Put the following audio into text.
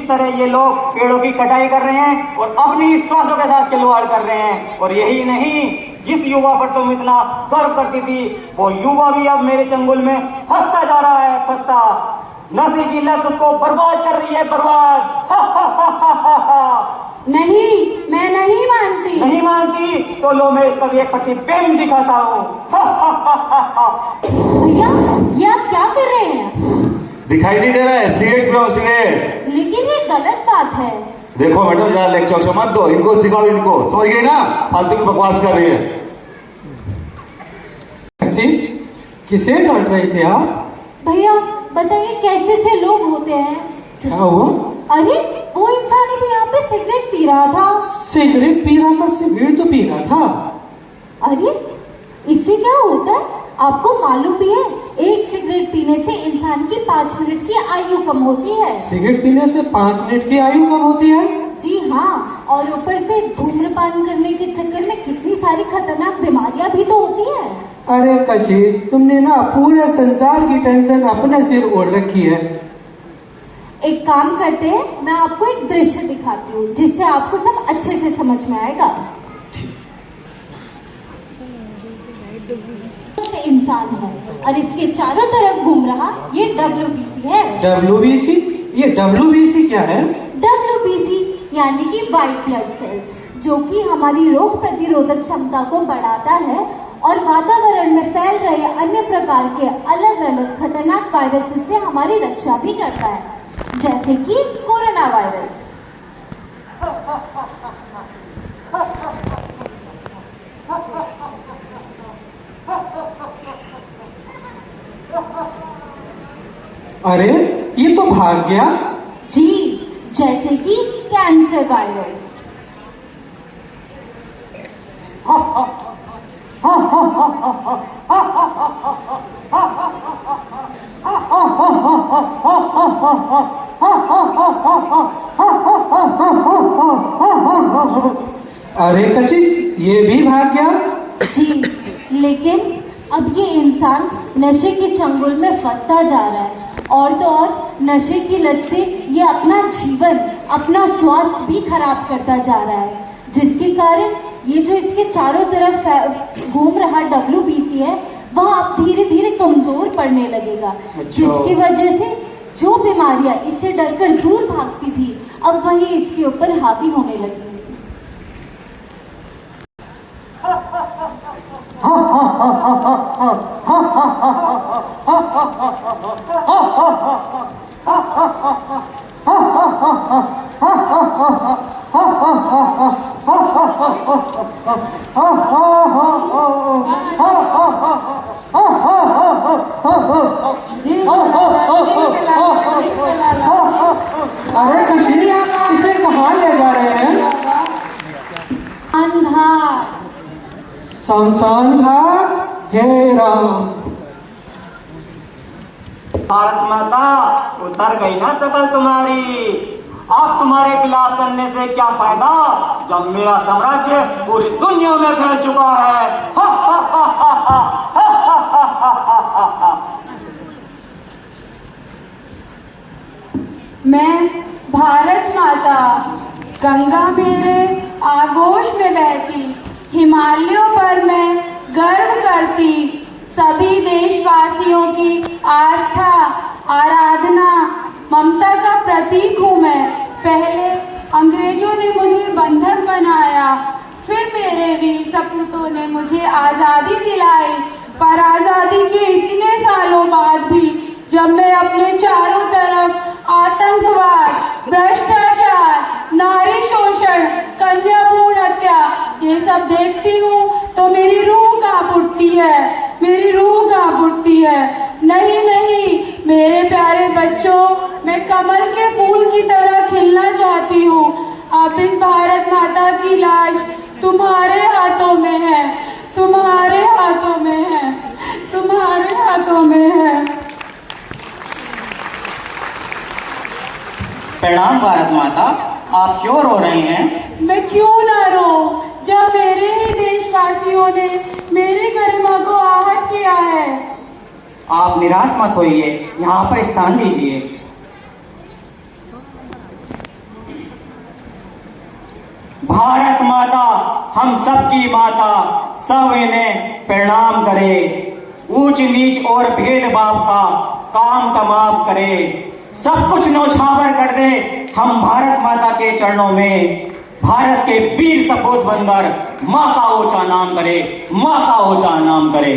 जिस तरह ये लोग पेड़ों की कटाई कर रहे हैं और अपनी स्वास्थ्य के साथ खिलवाड़ कर रहे हैं। और यही नहीं, जिस युवा पर तुम इतना गर्व करती थी, वो युवा भी अब मेरे चंगुल में फंसता जा रहा है, फंसता। नशे की लत उसको बर्बाद कर रही है, बर्बाद। नहीं, मैं नहीं मानती। नहीं मानती तो लो, मैं इसका भी एक प्रतिबिंब दिखाता हूँ। भैया, ये आप क्या कर रहे हैं? दिखाई नहीं दे रहा है? सिगरेट पियो, सिगरेट। लेकिन ये गलत बात है। देखो मैडम, ज्यादा लेक्चर मत दो, इनको सिखाओ, इनको समझ गई ना? फालतू की बकवास कर रही है। किसे डांट रहे थे आप? भैया बताइए, कैसे से लोग होते हैं? क्या हुआ? अरे वो इंसान भी यहाँ पे सिगरेट पी रहा था। सिगरेट पी रहा था? सिगरेट तो पी रहा था। अरे इससे क्या होता है आपको मालूम भी है? एक सिगरेट पीने से इंसान की 5 मिनट की आयु कम होती है। सिगरेट पीने से 5 मिनट की आयु कम होती है? जी हाँ, और ऊपर से धूम्रपान करने के चक्कर में कितनी सारी खतरनाक बीमारियां भी तो होती है। अरे कशिश, तुमने ना पूरे संसार की टेंशन अपने सिर ओढ़ रखी है। एक काम करते हैं, मैं आपको एक दृश्य दिखाती हूँ जिससे आपको सब अच्छे से समझ में आएगा। इंसान है और इसके चारों तरफ घूम रहा ये WBC है। WBC? ये WBC क्या है? WBC यानी कि व्हाइट ब्लड सेल्स, जो कि हमारी रोग प्रतिरोधक क्षमता को बढ़ाता है और वातावरण में फैल रहे अन्य प्रकार के अलग अलग खतरनाक वायरस से हमारी रक्षा भी करता है, जैसे कि कोरोना वायरस। अरे ये तो भाग गया। जी, जैसे कि कैंसर वायरस। अरे कशिश, ये भी भाग गया। जी, लेकिन अब ये इंसान नशे के चंगुल में फंसता जा रहा है और तो और नशे की लत से ये अपना जीवन, अपना स्वास्थ्य भी खराब करता जा रहा है, जिसके कारण ये जो इसके चारों तरफ घूम रहा WBC है वह अब धीरे धीरे कमजोर पड़ने लगेगा, जिसकी वजह से जो बीमारियां इससे डरकर दूर भागती थी अब वही इसके ऊपर हावी होने लगी। अरे कशिश, इसे कहाँ ले जा रहे हैं? अंधार। शमशान घाट। हे राम। भारत माता, उतर गई ना शकल तुम्हारी। अब तुम्हारे खिलाफ करने से क्या फायदा, जब मेरा साम्राज्य पूरी दुनिया में फैल चुका है। हा हा हा हा हा हा हा हा हा हा। मैं भारत माता, गंगा मेरे आगोश में बहती, हिमालयों पर मैं गर्व करती, सभी देशवासियों की आस्था, आराधना, ममता का प्रतीक हूँ मैं। पहले अंग्रेजों ने मुझे बंधक बनाया, फिर मेरे वीर सपूतों ने मुझे आज़ादी दिलाई, पर आज़ादी के इतने सालों बाद भी जब मैं अपने चारों तरफ आतंकवाद, भ्रष्टाचार, नारी शोषण, कन्या भ्रूण हत्या ये सब देखती हूँ तो मेरी रूह कांप उठती है, मेरी रूह कांप उठती है। नहीं नहीं मेरे प्यारे बच्चों, मैं कमल के फूल की तरह खिलना चाहती हूँ। अब इस भारत माता की लाश तुम्हारे हाथों में है, तुम्हारे हाथों में है, तुम्हारे हाथों में है। प्रणाम भारत माता, आप क्यों रो रही हैं? मैं क्यों ना रो, जब मेरे ही देशवासियों ने मेरी गरिमा को आहत किया है। आप निराश मत होइए, यहाँ पर स्थान लीजिए। भारत माता हम सबकी माता, सब इन्हें प्रणाम करे। ऊंच नीच और भेदभाव का काम तमाम करे। सब कुछ नौछावर कर दे हम भारत माता के चरणों में। भारत के वीर सपूत बनकर माँ का ऊंचा नाम करे, माँ का ऊंचा नाम करे।